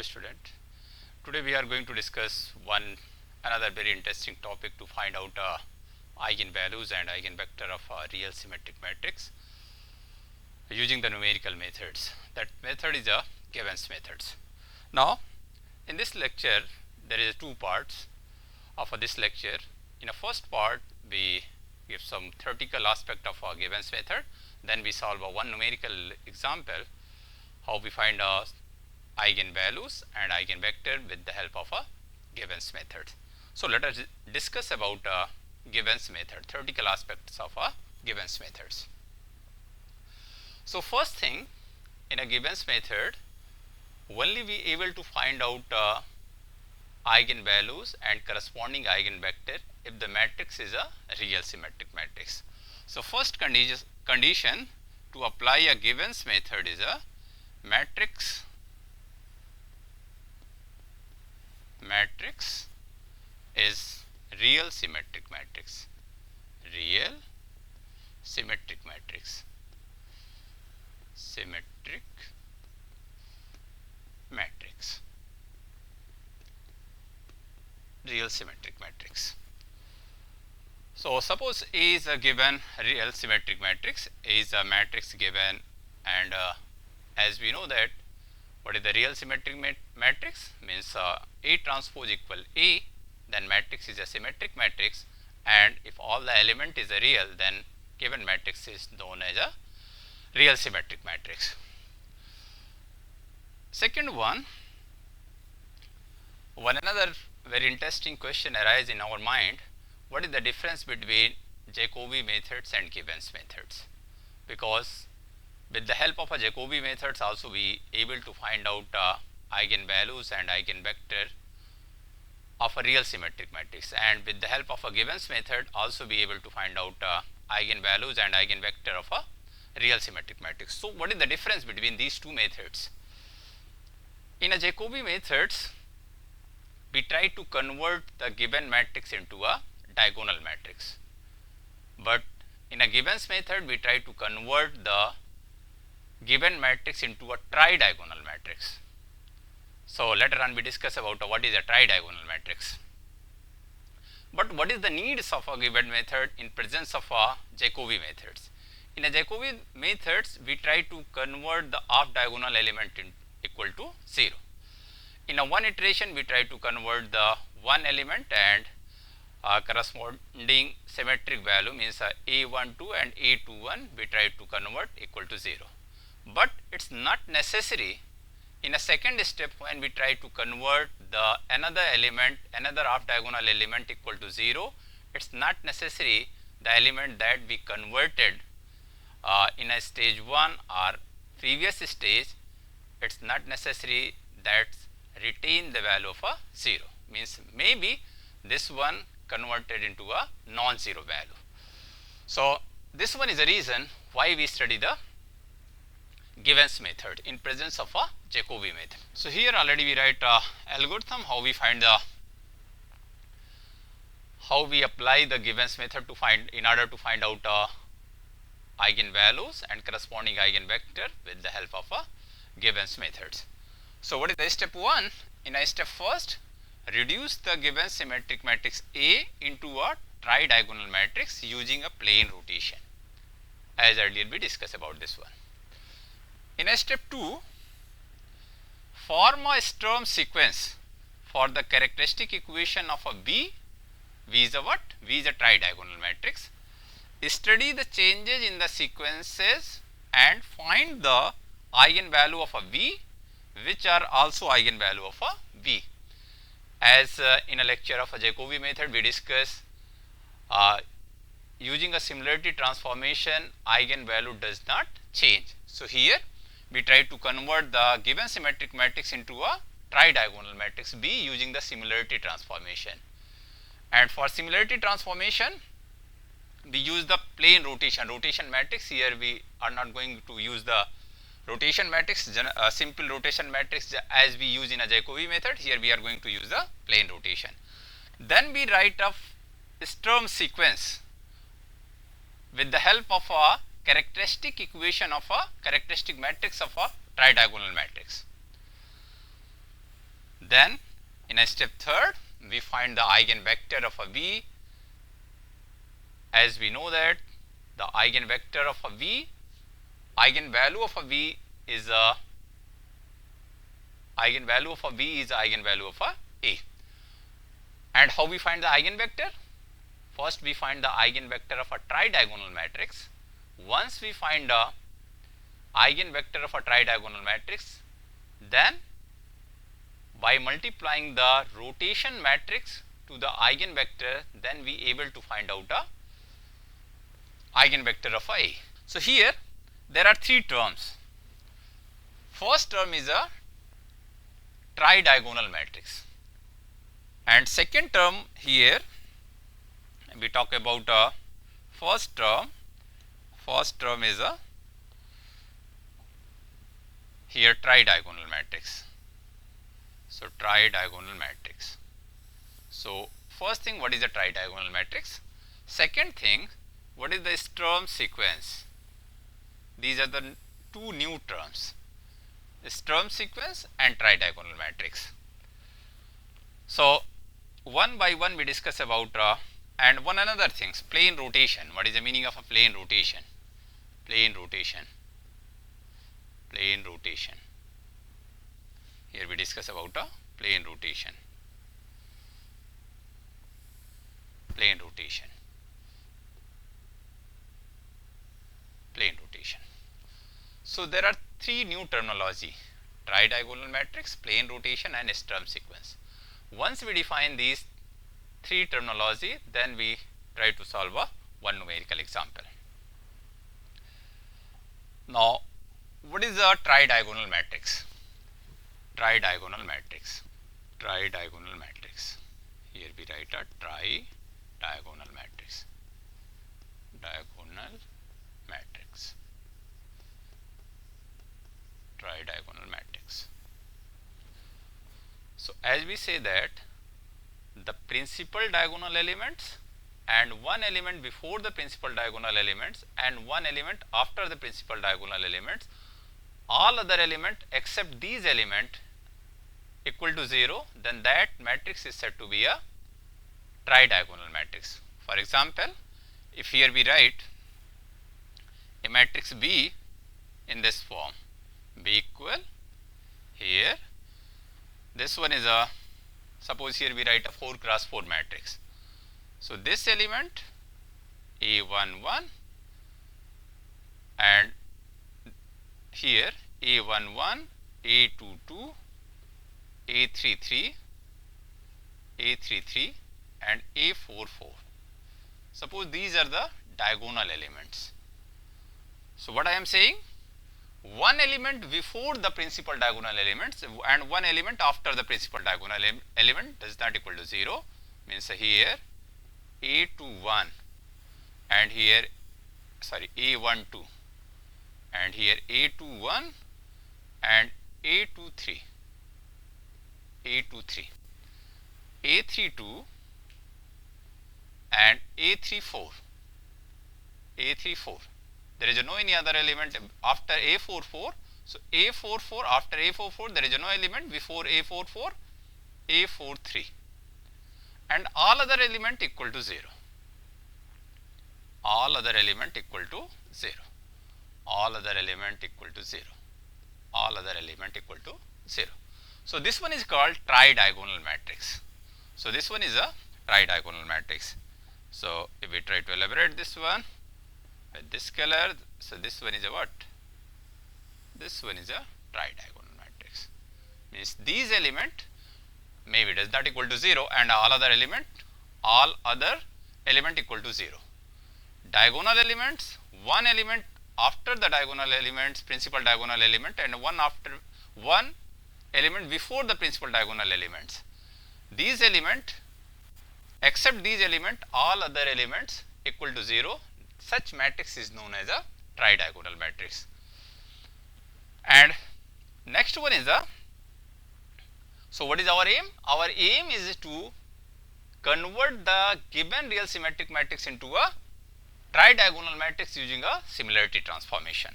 Hello student. Today we are going to discuss another very interesting topic to find out eigenvalues and eigenvector of a real symmetric matrix using the numerical methods. That method is a Gibbons methods. Now in this lecture there is two parts of this lecture. In the first part we give some theoretical aspect of a Gibbons method, then we solve one numerical example how we find eigenvalues and eigenvector with the help of a Gibbons method. So let us discuss about Gibbons method, theoretical aspects of a Gibbons methods. So first thing, in a Gibbons method only we able to find out eigenvalues and corresponding eigenvector if the matrix is a real symmetric matrix. So first condition to apply a Gibbons method is a matrix is real symmetric matrix. Real symmetric matrix. Symmetric matrix. Real symmetric matrix. So suppose A is a given real symmetric matrix. A is a matrix given, and as we know that what is the real symmetric matrix means A transpose equal A, then matrix is a symmetric matrix, and if all the element is a real, then given matrix is known as a real symmetric matrix. Second one another very interesting question arises in our mind: what is the difference between Jacobi methods and Gibbons methods? Because with the help of a Jacobi methods also we able to find out eigenvalues and eigenvector of a real symmetric matrix, and with the help of a Gibbons method also be able to find out eigenvalues and eigenvector of a real symmetric matrix. So what is the difference between these two methods? In a Jacobi methods we try to convert the given matrix into a diagonal matrix, but in a Gibbons method we try to convert the given matrix into a tridiagonal matrix. So later on we discuss about what is a tridiagonal matrix. But what is the needs of a given method in presence of a Jacobi methods? In a Jacobi methods we try to convert the off diagonal element equal to 0. In a one iteration we try to convert the one element and corresponding symmetric value means A12 and A21 we try to convert equal to 0. But it is not necessary in a second step when we try to convert the another off diagonal element equal to 0. It is not necessary the element that we converted in a stage 1 or previous stage, it is not necessary that retain the value of a 0, means maybe this one converted into a non-zero value. So this one is the reason why we study the Gibbons method in presence of a Jacobi method. So here already we write algorithm how we apply the Gibbons method to find in order to find out eigenvalues and corresponding eigenvector with the help of a Gibbons methods. So what is the step 1? In a step first, reduce the Gibbons symmetric matrix A into a tridiagonal matrix using a plane rotation, as earlier we discussed about this one. In a step 2, form a Sturm sequence for the characteristic equation of a V. V is a what? V is a tridiagonal matrix. Study the changes in the sequences and find the eigenvalue of a V which are also eigenvalue of a V. As in a lecture of a Jacobi method we discuss using a similarity transformation eigenvalue does not change. So here we try to convert the given symmetric matrix into a tridiagonal matrix B using the similarity transformation, and for similarity transformation we use the plane rotation matrix. Here we are not going to use the rotation matrix, simple rotation matrix as we use in a Jacobi method. Here we are going to use the plane rotation. Then we write a Sturm sequence with the help of a characteristic equation of a characteristic matrix of a tridiagonal matrix. Then in a step third, we find the eigenvector of a V. As we know that the eigenvector of a V, eigenvalue of a V is a eigenvalue of a V is a eigenvalue of a. And how we find the eigenvector? First we find the eigenvector of a tridiagonal matrix. Once we find the eigenvector of a tridiagonal matrix, then by multiplying the rotation matrix to the eigenvector, then we able to find out the eigenvector of a. So here there are three terms. First term is a tridiagonal matrix, and second term here we talk about a first term. First term is a here tridiagonal matrix. So tridiagonal matrix. So first thing, what is a tridiagonal matrix? Second thing, what is the term sequence? These are the two new terms, this term sequence and tridiagonal matrix. So one by one we discuss about and one another things, plane rotation. What is the meaning of a plane rotation? Plane rotation. Plane rotation. Here we discuss about a plane rotation. Plane rotation. Plane rotation. So there are three new terminology: tridiagonal matrix, plane rotation, and term sequence. Once we define these three terminology, then we try to solve one numerical example. Now, what is a tridiagonal matrix? Tridiagonal matrix. Tridiagonal matrix. Here we write a tridiagonal matrix. Diagonal matrix. Tridiagonal matrix. So as we say that the principal diagonal elements and one element before the principal diagonal elements and one element after the principal diagonal elements, all other element except these element equal to 0, then that matrix is said to be a tridiagonal matrix. For example, if here we write a matrix B in this form, B equal here, this one is a, suppose here we write a 4 cross 4 matrix. So this element A11 and here A11, A22, A33, A33 and A44. Suppose these are the diagonal elements. So what I am saying, one element before the principal diagonal elements and one element after the principal diagonal element does not equal to 0, means here A21 and here A12 and here A21 and A23, A32 and A34. There is no any other element after A44. So A44, after A44 there is no element before A44, A43 and all other element equal to 0. All other element equal to 0. All other element equal to 0. All other element equal to 0. So this one is called tridiagonal matrix. So this one is a tridiagonal matrix. So if we try to elaborate this one with this color, so this one is a what? This one is a tridiagonal matrix. Means these element maybe does not equal to 0 and all other element equal to 0. Diagonal elements, one element after the diagonal elements, principal diagonal element, and one element before the principal diagonal elements. These element, except these element, all other elements equal to 0. Such matrix is known as a tridiagonal matrix. And next one is a, so what is our aim? Our aim is to convert the given real symmetric matrix into a tridiagonal matrix using a similarity transformation.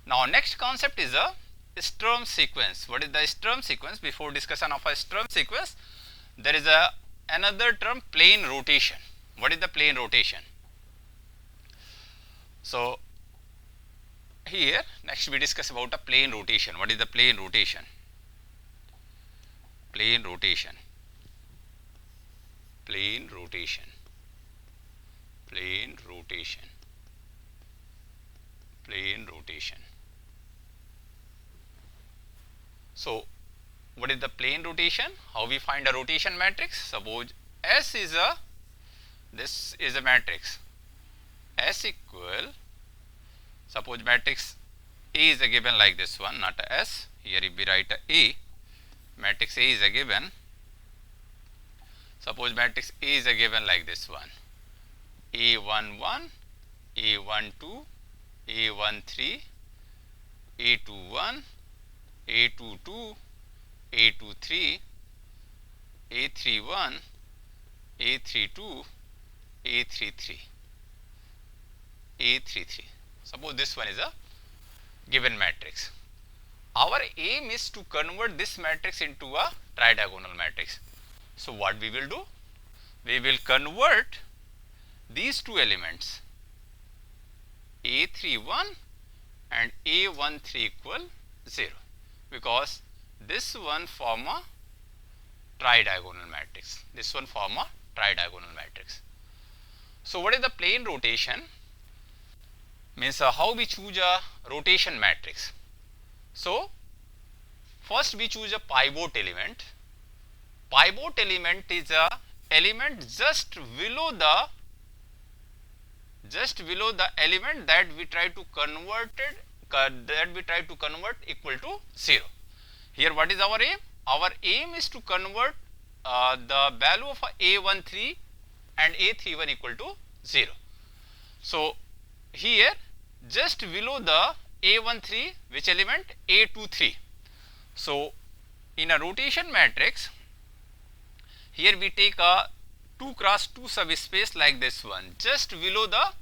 Now next concept is a Sturm sequence. What is the Sturm sequence? Before discussion of a Sturm sequence, there is another term, plane rotation. What is the plane rotation? So here next we discuss about a plane rotation. What is the plane rotation? Plane rotation. Plane rotation. Plane rotation. Plane rotation. So what is the plane rotation? How we find a rotation matrix? Suppose S is this is a matrix. S equal, suppose matrix A is a given like this one, not a S. Here if we write a A, matrix A is a given. Suppose matrix A is a given like this one. A11, A12, A13, A21, A22, A23, A31, A32, A33, A33. Suppose this one is a given matrix. Our aim is to convert this matrix into a tridiagonal matrix. So what we will do? We will convert these two elements, A31 and A13 equal 0, because this one form a tridiagonal matrix. This one form a tridiagonal matrix. So what is the plane rotation? Means how we choose a rotation matrix. So first we choose a pivot element. Pivot element is a element just below the element that we try to convert equal to 0. Here what is our aim? Our aim is to convert the value of A13 and A31 equal to 0. So here just below the A13, which element? A23. So in a rotation matrix, here we take a 2 cross 2 subspace like this one, just below the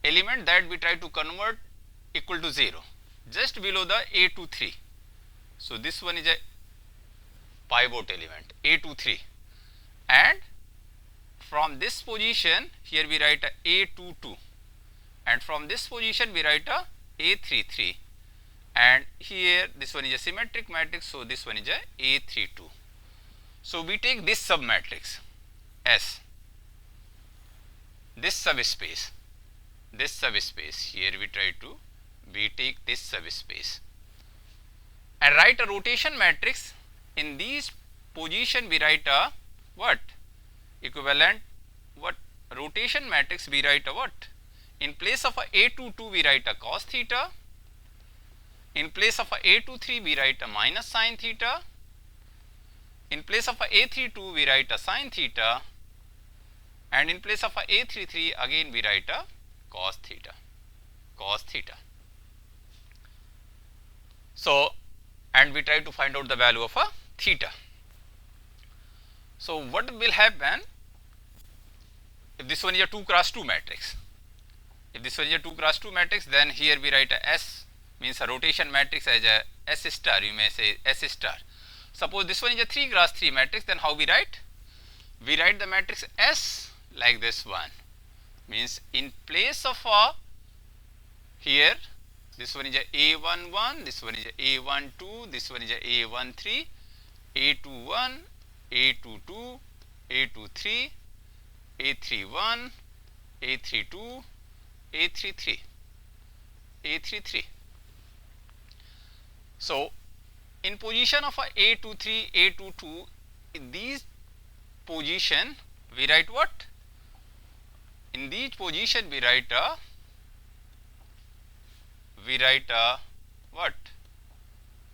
element that we try to convert equal to 0, just below the A23. So this one is a pivot element, A23, and from this position here we write a A22, and from this position we write a A33, and here this one is a symmetric matrix, so this one is a A32. So we take this submatrix S, this subspace, here we take this subspace and write a rotation matrix. In these position we write a what? Equivalent what? Rotation matrix we write a what? In place of a A22 we write a cos theta, in place of a A23 we write a minus sin theta, in place of a A32 we write a sin theta, and in place of a A33 again we write a cos theta. So and we try to find out the value of a theta. So what will happen if this one is a 2 cross 2 matrix? If this one is a 2 cross 2 matrix, then here we write a S, means a rotation matrix, as a S star, you may say S star. Suppose this one is a 3 cross 3 matrix, then how we write? We write the matrix S like this one, means in place of a, here this one is a A11, this one is a A12, this one is a A13, A21, A22, A23, A31, A32, A33. So in position of a A23, A22, in these position we write what? In these position we write a what?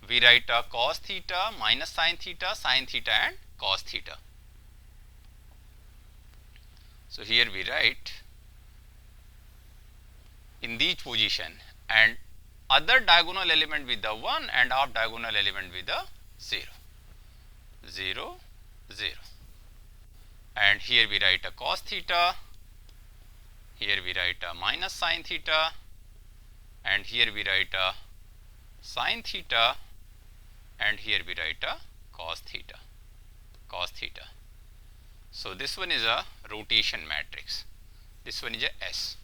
We write a cos theta, minus sin theta, and cos theta. So here we write in these position, and other diagonal element with the 1 and off diagonal element with the 0, 0, 0. And here we write a cos theta, here we write a minus sin theta, and here we write a sin theta, and here we write a cos theta. So this one is a rotation matrix. This one is a S.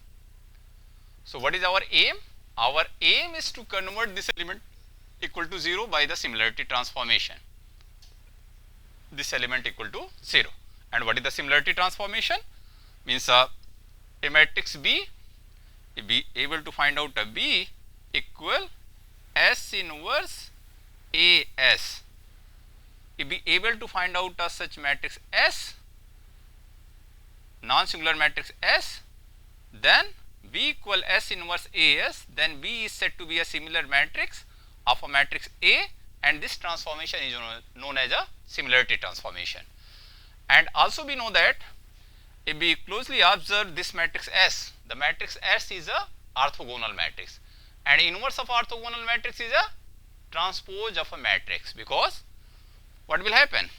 So what is our aim? Our aim is to convert this element equal to 0 by the similarity transformation. This element equal to 0. And what is the similarity transformation? Means a matrix B, be able to find out a B equal S inverse AS. If be able to find out a such matrix S, non-singular matrix S, then B equal S inverse AS, then B is said to be a similar matrix of a matrix A, and this transformation is known as a similarity transformation. And also we know that if we closely observe this matrix S, the matrix S is a orthogonal matrix, and inverse of orthogonal matrix is a transpose of a matrix, because what will happen?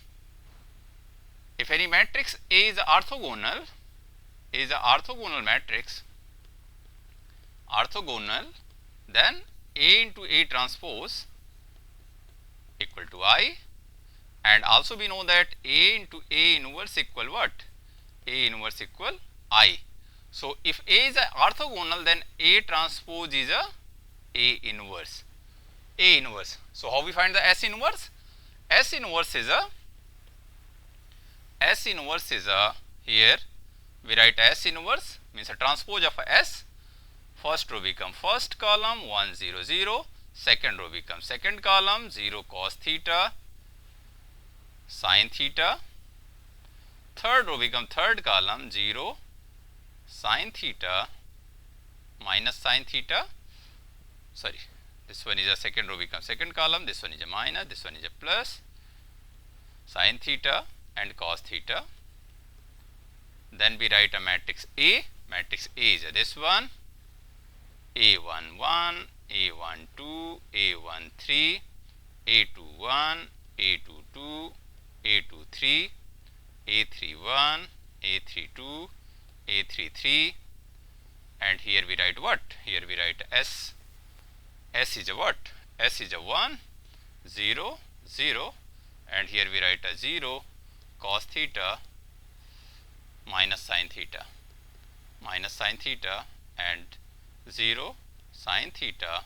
If any matrix A is a orthogonal matrix, then A into A transpose equal to I, and also we know that A into A inverse equal what? A inverse equal I. So if A is a orthogonal, then A transpose is a A inverse. So how we find the S inverse? S inverse is a here we write S inverse, means a transpose of a S. First row become first column 1 0 0, second row becomes second column 0 cos theta sin theta, third row become third column 0 sin theta minus sin theta. Sorry, this one is a second row becomes second column, this one is a minus, this one is a plus, sin theta and cos theta. Then we write a matrix A. Matrix A is this one, A11, A12, A13, A21, A22, A23, A31, A32, A33, and here we write what? Here we write S. S is a what? S is a 1, 0, 0, and here we write a 0 cos theta minus sin theta, and 0 sin theta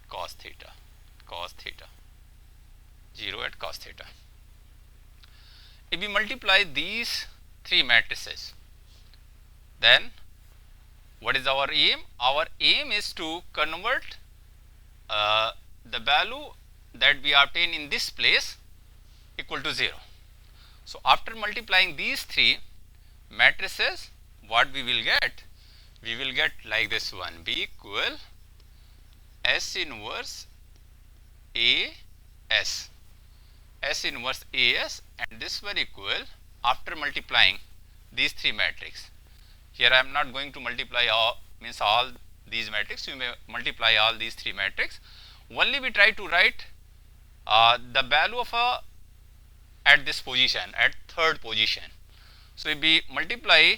cos theta, 0 at cos theta. If we multiply these three matrices, then what is our aim? Our aim is to convert the value that we obtain in this place equal to 0. So after multiplying these three matrices, what we will get? We will get like this one, B equal S inverse AS, and this one equal, after multiplying these three matrices. Here I am not going to multiply all these matrices. You may multiply all these three matrices. Only we try to write the value of at this position, at third position. So if we multiply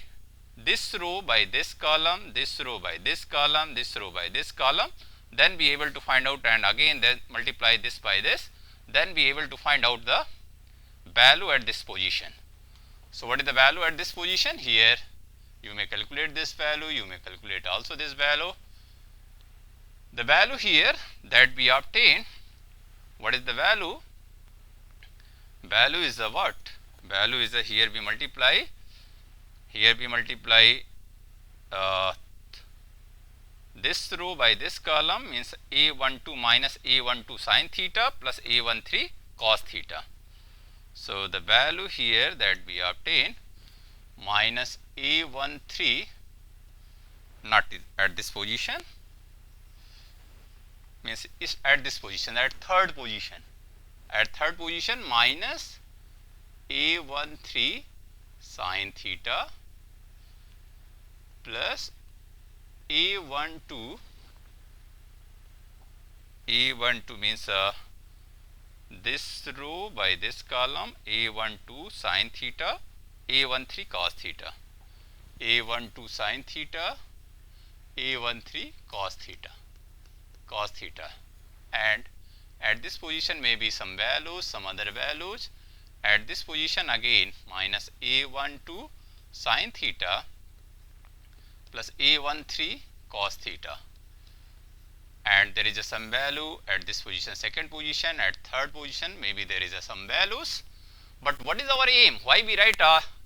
this row by this column, this row by this column, this row by this column, then be able to find out, and again then multiply this by this, then be able to find out the value at this position. So what is the value at this position? Here you may calculate this value, you may calculate also this value. The value here that we obtain, what is the value? Value is the what? Value is the, here we multiply this row by this column, means A12 minus A12 sin theta plus A13 cos theta. So the value here that we obtain minus A13, not at this position, means is at this position, at third position, minus A13 sin theta plus A12 means this row by this column, A12 sin theta, A13 cos theta, A12 sin theta, A13 cos theta. cos theta, and at this position maybe some values, some other values. At this position again minus a12 sin theta plus a13 cos theta, and there is a some value at this position, second position. At third position maybe there is a some values. But what is our aim? Why we write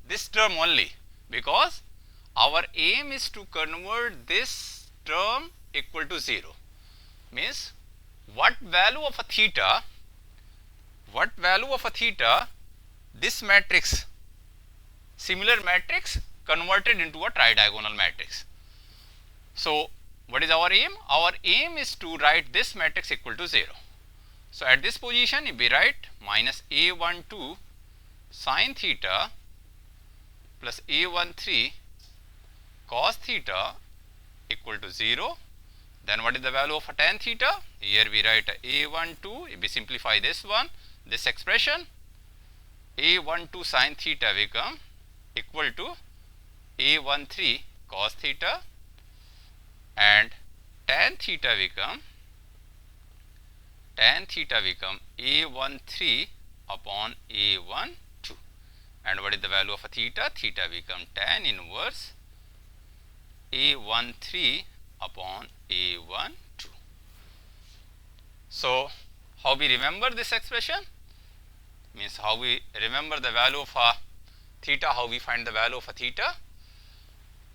this term only? Because our aim is to convert this term equal to 0. Means what value of a theta, this matrix, similar matrix converted into a tridiagonal matrix. So what is our aim? Our aim is to write this matrix equal to 0. So at this position if we write minus a12 sin theta plus a13 cos theta equal to 0, then what is the value of a tan theta? Here we write a12, if we simplify this one, this expression, a12 sin theta become equal to a13 cos theta, and tan theta become a13 upon a12. And what is the value of a theta? Theta become tan inverse a13 upon a12. So how we remember this expression? Means how we remember the value of a theta, how we find the value of a theta.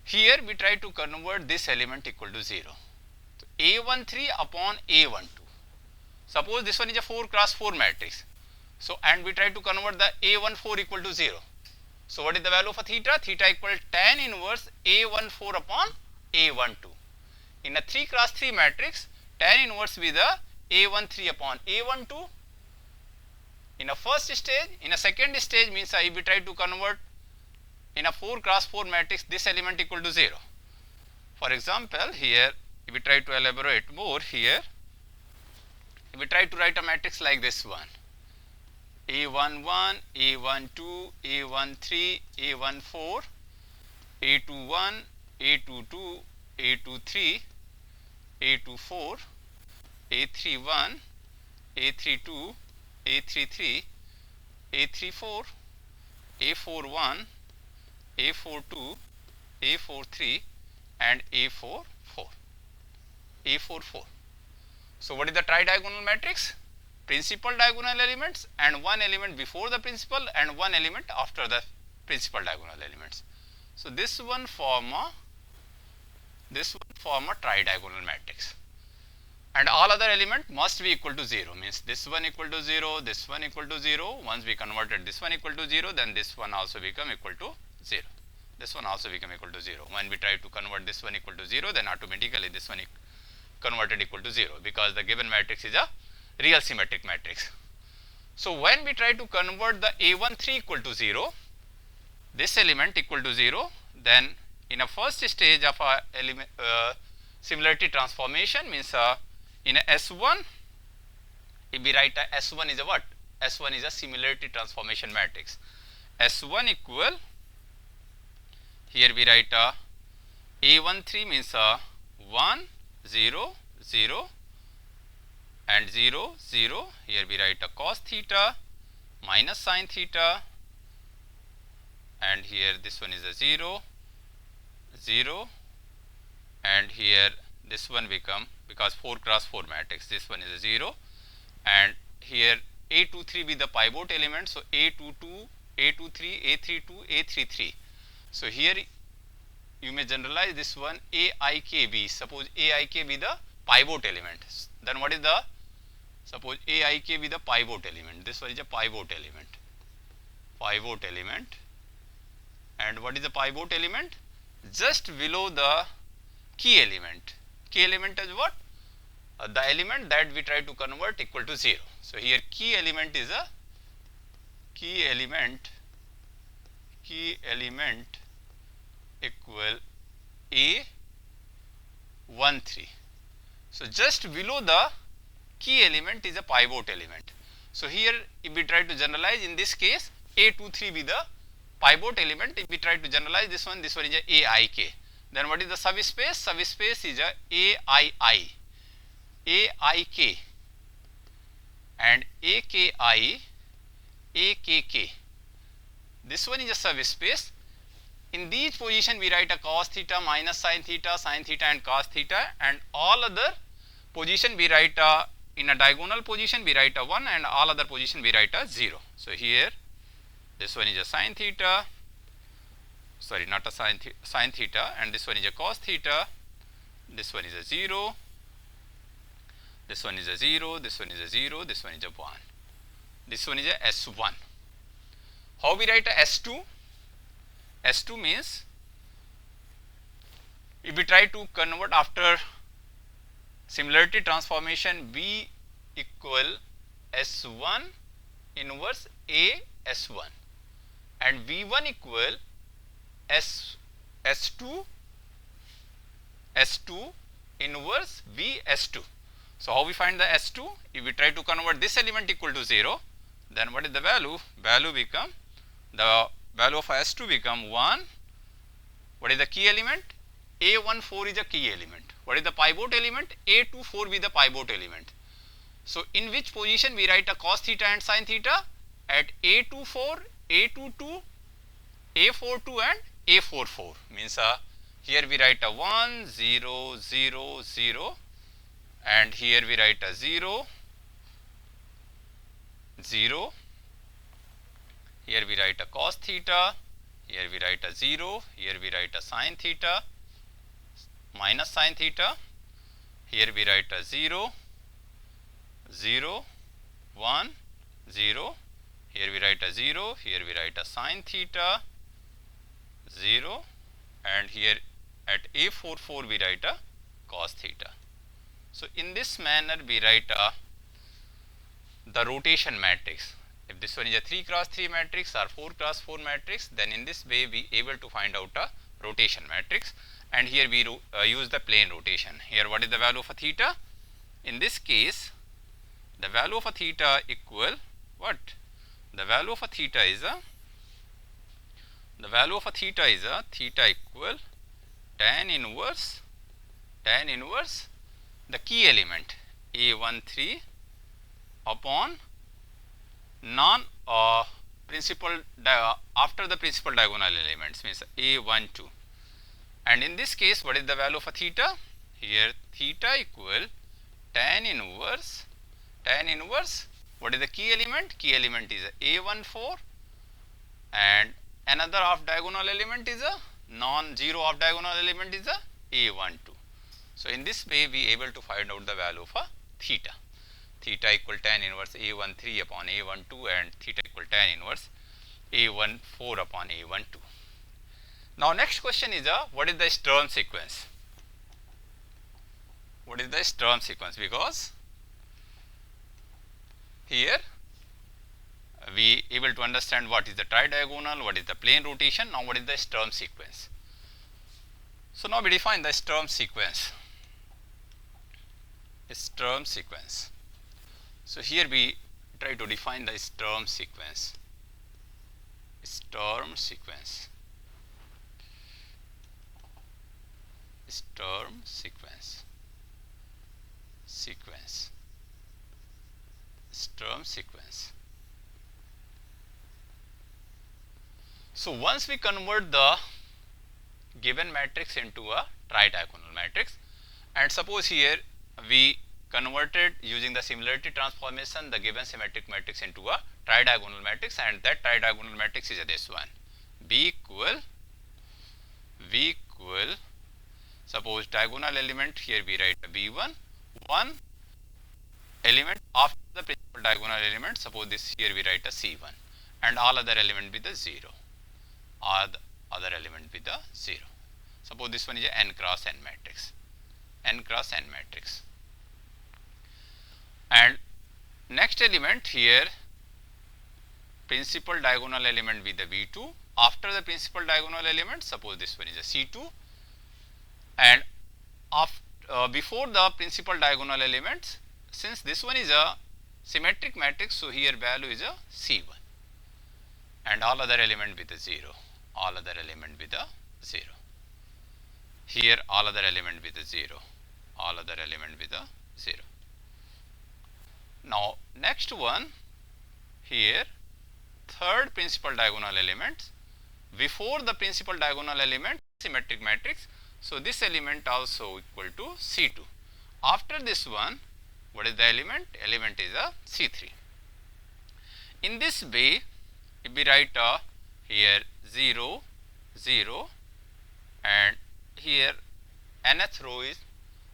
Here we try to convert this element equal to 0. So a13 upon a12. Suppose this one is a 4 cross 4 matrix. So and we try to convert the a14 equal to 0. So what is the value of a theta? Theta equal tan inverse a14 upon a12. In a 3 cross 3 matrix, tan inverse be the a13 upon a12. In a first stage, in a second stage means if we try to convert in a 4 cross 4 matrix this element equal to 0. For example, here if we try to elaborate more, here if we try to write a matrix like this one, a11, a12, a13, a14, a21, a22, a23, a24, a31, a32, a33, a34, a41, a42, a43 and a44. So what is the tridiagonal matrix? Principal diagonal elements and one element before the principal and one element after the principal diagonal elements. So this one form a tridiagonal matrix, and all other element must be equal to 0. Means this one equal to 0, this one equal to 0. Once we converted this one equal to 0, then this one also become equal to 0. This one also become equal to 0. When we try to convert this one equal to 0, then automatically this one converted equal to 0, because the given matrix is a real symmetric matrix. So when we try to convert the a13 equal to 0, this element equal to 0, then in a first stage of a similarity transformation means in a S1, if we write a S1 is a what? S1 is a similarity transformation matrix. S1 equal, here we write a13 means 1, 0, 0 and 0, 0. Here we write a cos theta minus sin theta, and here this one is a 0, 0, and here this one become, because 4 cross 4 matrix, this one is a 0, and here a23 be the pivot element. So a22, a23, a32, a33. So here you may generalize this one AIKB. Suppose AIK be the pivot element. Then what is the, suppose AIK be the pivot element. This one is a pivot element. Pivot element. And what is the pivot element? Just below the key element. Key element is what? The element that we try to convert equal to 0. So here key element is a key element equal A13. So just below the key element is a pivot element. So here if we try to generalize, in this case A23 be the pivot element. If we try to generalize this one is a AIK. Then what is the subspace? Subspace is a AII. AIK and AKI, AKK. This one is a subspace. In these position we write a cos theta minus sin theta and cos theta, and all other position we write a, in a diagonal position we write a 1, and all other position we write a 0. So here this one is a sin theta, sorry, not a sin theta, and this one is a cos theta, this one is a 0, this one is a 0, this one is a 0, this one is a 1, this one is a S1. How we write a S2? S2 means, if we try to convert after similarity transformation, V equal S1 inverse A S1, and V1 equal S2 inverse V S2. So how we find the S2? If we try to convert this element equal to 0, then what is the value? Value become, the value of S2 become 1. What is the key element? A14 is a key element. What is the pivot element? A24 be the pivot element. So in which position we write a cos theta and sin theta? At A24, A22, A42 and A44. Means here we write a 1, 0, 0, 0, and here we write a 0, 0. Here we write a cos theta, here we write a 0, here we write a sin theta, minus sin theta, here we write a 0, 0, 1, 0, here we write a 0, here we write a sin theta, 0, and here at A44 we write a cos theta. So in this manner we write the rotation matrix. If this one is a 3 cross 3 matrix or 4 cross 4 matrix, then in this way we able to find out a rotation matrix, and here we use the plane rotation. Here what is the value of a theta? In this case the value of a theta equal what? The value of a theta is a theta equal tan inverse the key element A13 upon non principal after the principal diagonal elements, means A12. And in this case what is the value of a theta? Here theta equal tan inverse what is the key element? Key element is A14, and another off diagonal element is a non-zero off diagonal element is a A12. So in this way we able to find out the value of a theta. Theta equal tan inverse A13 upon A12, and theta equal tan inverse A14 upon A12. Now next question is what is the Sturm sequence? What is the Sturm sequence? Because here we able to understand what is the tridiagonal, what is the plane rotation. Now what is the Sturm sequence? So now we define the Sturm sequence. Sturm sequence. So here we try to define the Sturm sequence. Sturm sequence. Sturm sequence. Sturm sequence. So once we convert the given matrix into a tridiagonal matrix, and suppose here we converted using the similarity transformation the given symmetric matrix into a tridiagonal matrix, and that tridiagonal matrix is this one, B equal suppose diagonal element, here we write B1, one element after the principal diagonal element, suppose this here we write a C1, and all other element with the 0, all the other element with the 0. Suppose this one is a n cross n matrix, and next element here principal diagonal element with the V2, after the principal diagonal element suppose this one is a C2, and before the principal diagonal elements, since this one is a symmetric matrix, so here value is a C1, and all other element with a 0, here all other element with a 0, Now next one here, third principal diagonal element. Before the principal diagonal element, symmetric matrix. So this element also equal to C2. After this one, what is the element? Element is a C3. In this way, if we write here 0, 0, and here nth row is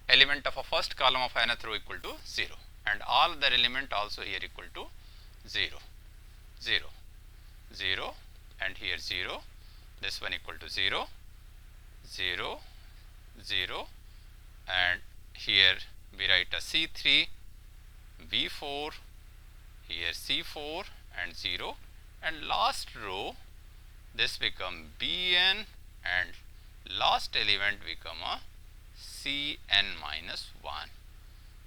element of a first column of nth row equal to 0, and all other element also here equal to 0, 0, 0, and here 0, this one equal to 0, 0, 0, and here we write a C3, B4, here C4 and 0, and last row this become Bn, and last element become a Cn minus 1,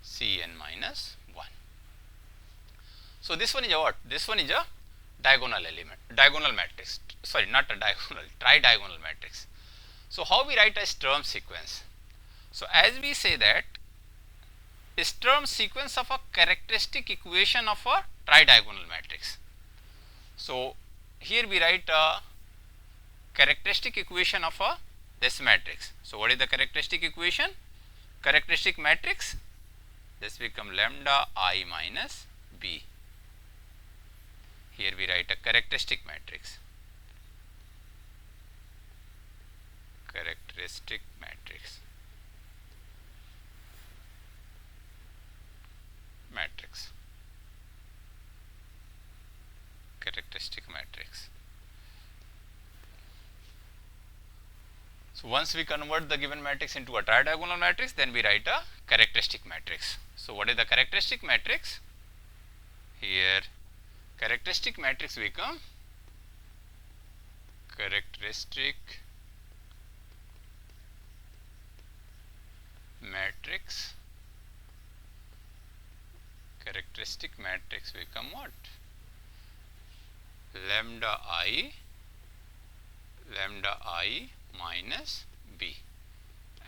Cn minus 1. So this one is a what? This one is a diagonal element, diagonal matrix, sorry, not a diagonal, tri-diagonal matrix. So how we write a Sturm sequence? So as we say that Sturm sequence of a characteristic equation of a tri-diagonal matrix. So here we write a characteristic equation of a this matrix. So what is the characteristic equation? Characteristic matrix, this become lambda I minus b. Here we write a characteristic matrix. Characteristic matrix. Matrix. Characteristic matrix. So once we convert the given matrix into a tridiagonal matrix, then we write a characteristic matrix. So what is the characteristic matrix? Here characteristic matrix become characteristic matrix. Characteristic matrix become what? Lambda I minus b,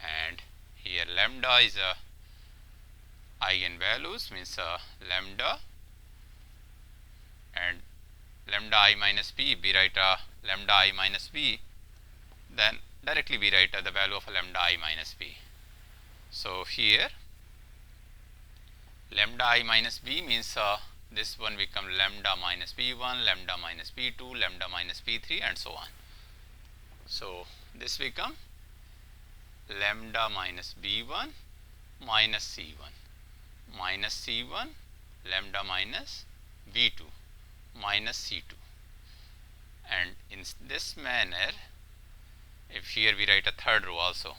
and here lambda is a eigenvalues, means lambda, and lambda I minus b, we write a lambda I minus b, then directly we write the value of a lambda I minus b. So here lambda I minus b means this one become lambda minus b1, lambda minus b2, lambda minus b3, and so on. So this become lambda minus b1 minus c1 minus c1, lambda minus b2 minus c2, and in this manner, if here we write a third row also,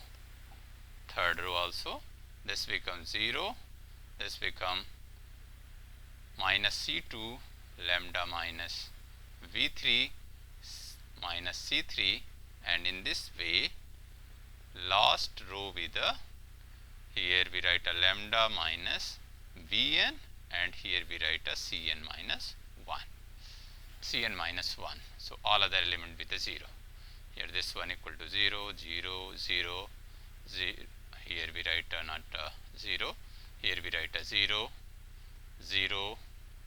this becomes 0, this become minus c2, lambda minus v3 minus c3, and in this way last row with the, here we write a lambda minus vn, and here we write a cn minus 1, cn minus 1. So all other element with a 0. Here this one equal to 0, 0, 0, 0. Here we write not 0. Here we write a 0, 0,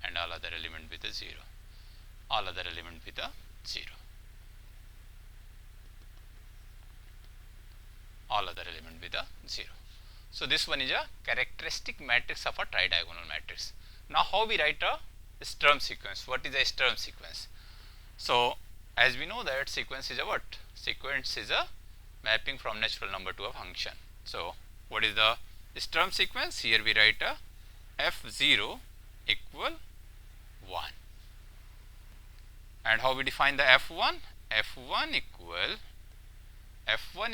and all other element with a 0. All other element with a 0. All other element with a 0. So this one is a characteristic matrix of a tridiagonal matrix. Now how we write a Sturm sequence? What is a Sturm sequence? So as we know that sequence is a what? Sequence is a mapping from natural number to a function. So what is the Sturm sequence? Here we write a f0 equal 1. And how we define the f1? f1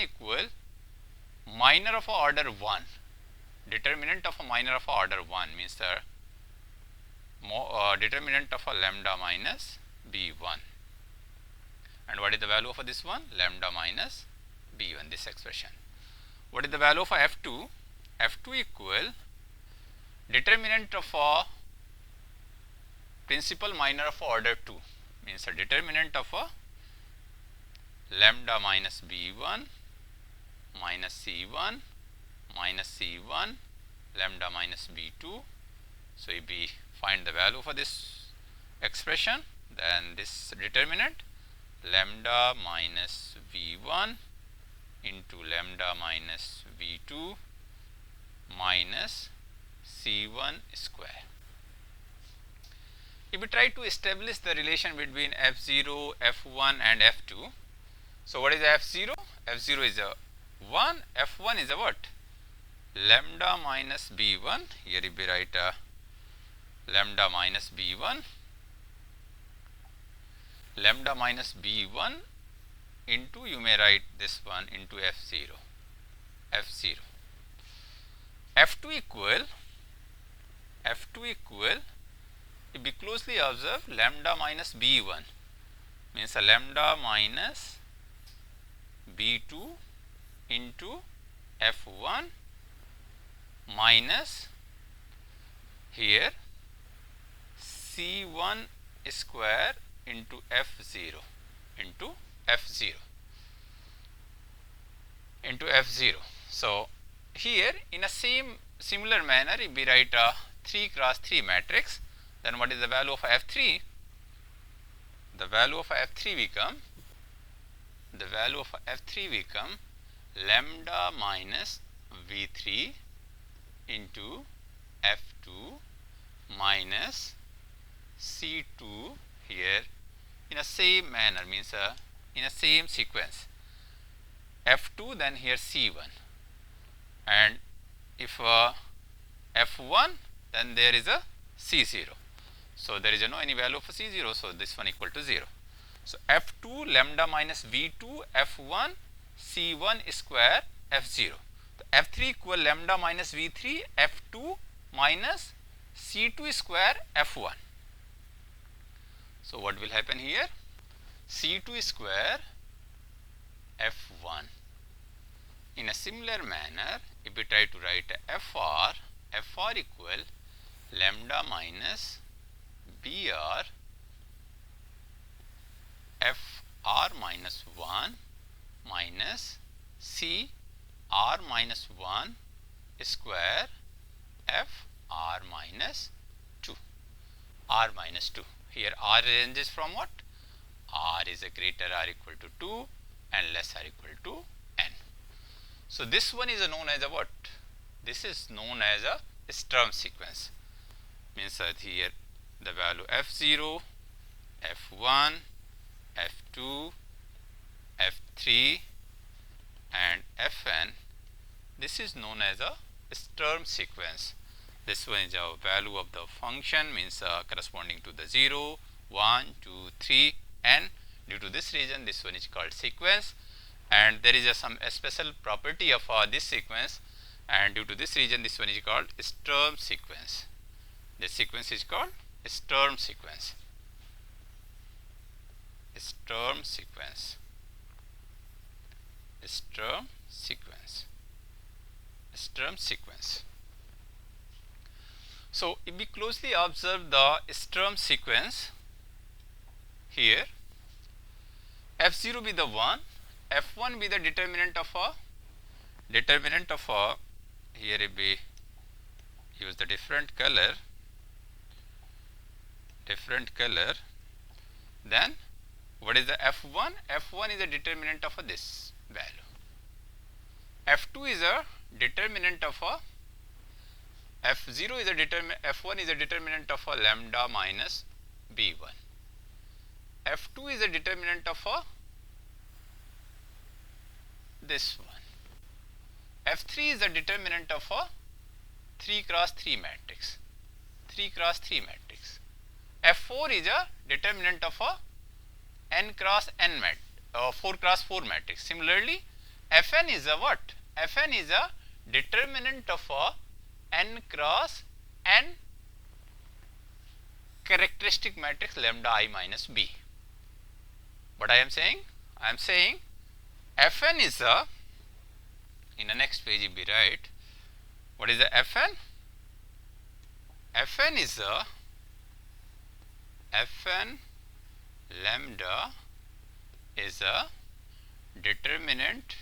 equal minor of order 1. Determinant of a minor of order 1 means the determinant of a lambda minus b1. And what is the value of this one? Lambda minus b1, this expression. What is the value of f2? f2 equal determinant of a principal minor of order 2, means a determinant of a lambda minus b1 minus c1 minus c1, lambda minus b2 So if we find the value for this expression, then this determinant lambda minus V1 into lambda minus V2 minus C1 square. If we try to establish the relation between F0, F1 and F2, so what is F0? F0 is a 1, F1 is a what? Lambda minus B1. Here if we write a lambda minus B1, lambda minus B1 into, you may write this one into F0, F0. F2 equal, if we closely observe, lambda minus B1 means a lambda minus B2 into F1 minus here C1 square into F0 into F0. So here in a similar manner, if we write a 3 cross 3 matrix, then what is the value of F3? The value of F3 become lambda minus V3 into F2 minus C2 here in a same manner, means in a same sequence. F2, then here C1, and if F1, then there is a C0. So there is no any value for C0, so this one equal to 0. So F2 lambda minus V2 F1 C1 square F0. So F3 equal lambda minus V3 F2 minus C2 square F1. So what will happen here? C2 square F1. In a similar manner, if we try to write FR equal lambda minus BR FR minus 1 minus CR minus 1 square FR minus 2. R minus 2. Here R ranges from what? R is a greater or equal to 2 and less or equal to n. So this one is known as a what? This is known as a Sturm sequence. Means that here the value F0, F1, F2, F3 and Fn, this is known as a Sturm sequence. This one is a value of the function, means corresponding to the 0, 1, 2, 3, n. Due to this reason, this one is called sequence, and there is a special property of this sequence, and due to this reason, this one is called Sturm sequence. This sequence is called Sturm sequence. Sturm sequence. Sturm sequence. Sturm sequence. So if we closely observe the Sturm sequence, here F0 be the 1, F1 be the determinant of a here if we use the different color, then what is the F1? F1 is a determinant of this value. F2 is a determinant of a F0 is a F1 is a determinant of a lambda minus B1. F2 is a determinant of a this one. F3 is a determinant of a 3 cross 3 matrix. 3 cross 3 matrix. F4 is a determinant of a n cross n 4 cross 4 matrix. Similarly, Fn is a what? Fn is a determinant of a n cross n characteristic matrix lambda I minus b. What I am saying? I am saying Fn is a, in the next page if we write, what is the Fn? Fn is a Fn lambda is a determinant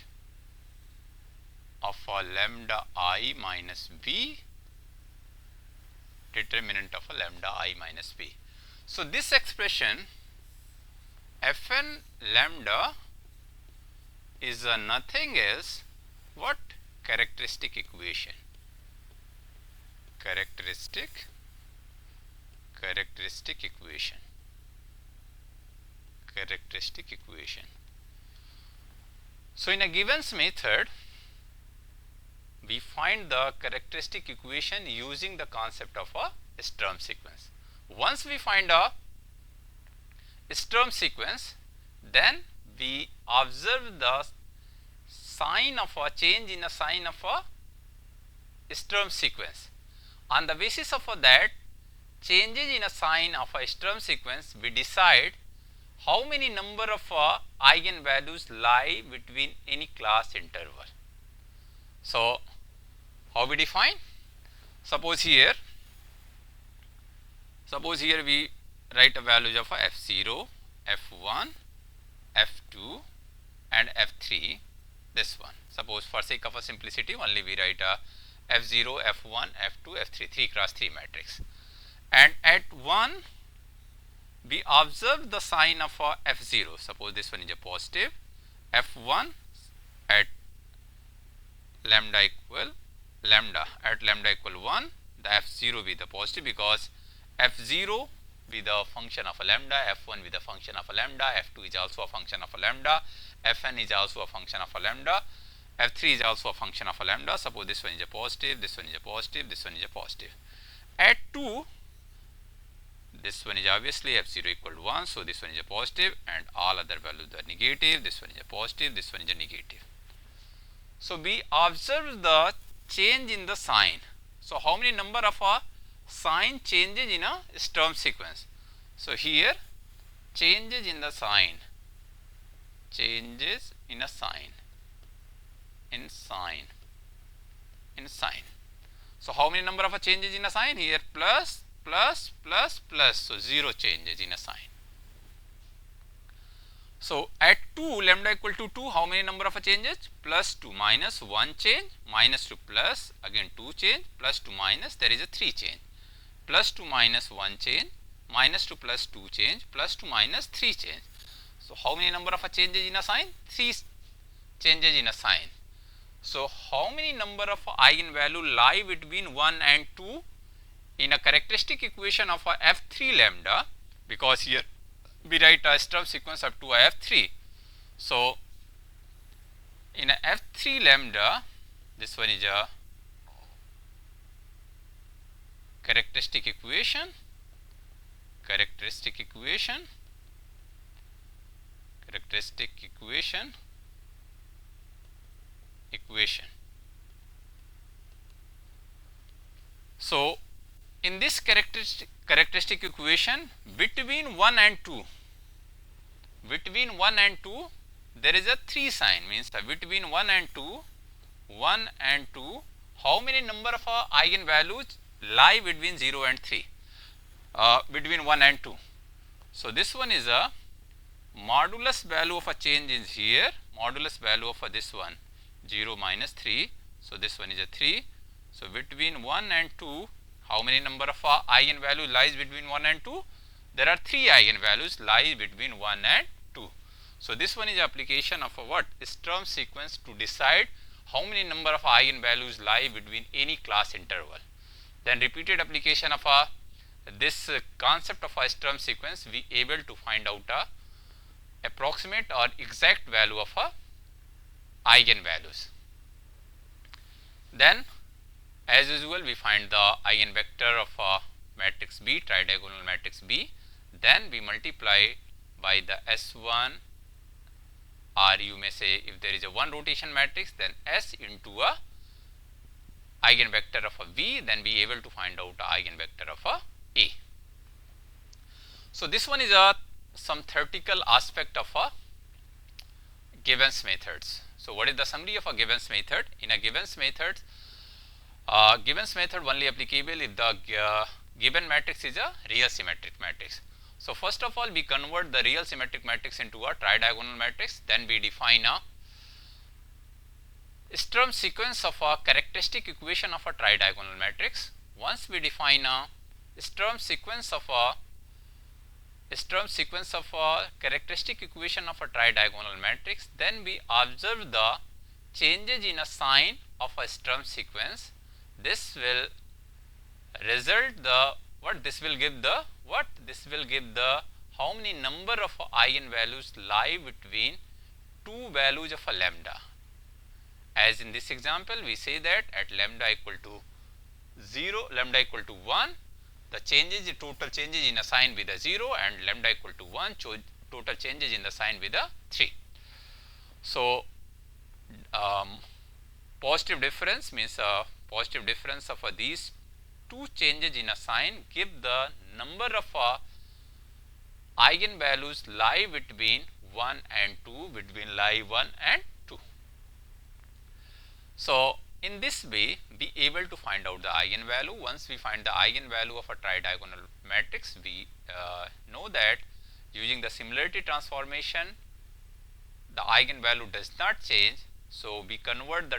of a lambda I minus b determinant of a lambda I minus b. So this expression Fn lambda is nothing else what? Characteristic equation. Characteristic equation. Characteristic equation. So in a Given's method, we find the characteristic equation using the concept of a Sturm sequence. Once we find a Sturm sequence, then we observe the sign of a change in a sign of a Sturm sequence. On the basis of that changes in a sign of a Sturm sequence, we decide how many number of eigenvalues lie between any class interval. So how we define? Suppose here we write a values of f0, f1, f2 and f3, this one. Suppose for sake of a simplicity only we write a f0, f1, f2, f3, 3 cross 3 matrix. And at 1 we observe the sign of f0. Suppose this one is a positive, f1 at lambda equal 1, the f0 be the positive, because f0 be the function of a lambda, f1 be the function of a lambda, f2 is also a function of a lambda, fn is also a function of a lambda, f3 is also a function of a lambda. Suppose this one is a positive, this one is a positive, this one is a positive. At 2, this one is obviously f0 equal to 1, so this one is a positive and all other values are negative. This one is a positive, this one is a negative. So we observe the change in the sign. So how many number of sign changes in a Sturm sequence? So here changes in the sign, changes in a sign, in sign. So how many number of changes in a sign? Here plus, plus, plus, plus, so 0 changes in a sign. So at 2, lambda equal to 2, how many number of changes? Plus 2, minus 1 change, minus 2 plus, again 2 change, plus 2 minus, there is a 3 change, plus 2 minus 1 change, minus 2 plus 2 change, plus 2 minus 3 change. So how many number of changes in a sign? 3 changes in a sign. So how many number of eigenvalue lie between 1 and 2 in a characteristic equation of a f3 lambda, because here we write a Sturm sequence up to f3. So in a f3 lambda, this one is a characteristic equation. So in this characteristic equation, between 1 and 2, there is a 3 sign, means between 1 and 2, how many number of eigenvalues lie between 0 and 3, between 1 and 2. So this one is a modulus value of a change is here, modulus value of this one 0 minus 3, so this one is a 3. So between 1 and 2, how many number of eigenvalues lies between 1 and 2? There are 3 eigenvalues lie between 1 and 2. So this one is application of a what? Sturm sequence to decide how many number of eigenvalues lie between any class interval. Then repeated application of this concept of a Sturm sequence, we able to find out a approximate or exact value of eigenvalues. Then as usual we find the eigenvector of matrix B, tridiagonal matrix B. Then we multiply by the S1, or you may say if there is a one rotation matrix, then S into a eigenvector of a V, then we able to find out a eigenvector of A. So this one is some theoretical aspect of Given's methods. So what is the summary of a Given's method? In a Given's method, only applicable if the given matrix is a real symmetric matrix. So first of all we convert the real symmetric matrix into a tridiagonal matrix. Then we define a Sturm sequence of a characteristic equation of a tridiagonal matrix. Once we define a Sturm sequence of a characteristic equation of a tridiagonal matrix, then we observe the changes in a sign of a Sturm sequence. This will result the what? This will give the what? This will give the how many number of eigenvalues lie between two values of a lambda. As in this example, we say that at lambda equal to 0, lambda equal to 1, the changes, total changes in a sign with a 0, and lambda equal to 1, total changes in the sign with a 3. So, positive difference means positive difference of these two changes in a sign give the number of eigenvalues lie between 1 and 2, between lie 1 and 2. So, in this way, be able to find out the eigenvalue. Once we find the eigenvalue of a tridiagonal matrix, we know that using the similarity transformation, the eigenvalue does not change. So, we convert the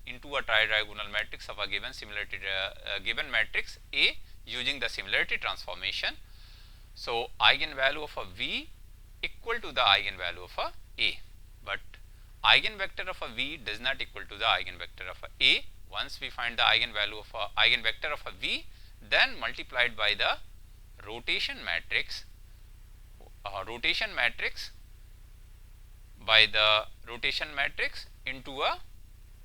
into a tridiagonal matrix of a given similarity given matrix A using the similarity transformation. So, eigenvalue of a V equal to the eigenvalue of a A, but eigenvector of a V does not equal to the eigenvector of a. Once we find the eigenvalue of a eigenvector of a V, then multiplied by the rotation matrix, into a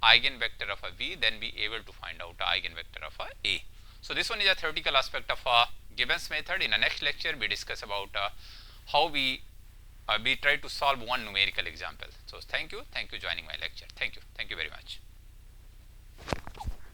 eigenvector of a V, then be able to find out the eigenvector of a. So, this one is a theoretical aspect of a Gibbons method. In the next lecture, we discuss about how we try to solve one numerical example. So, thank you joining my lecture. Thank you very much.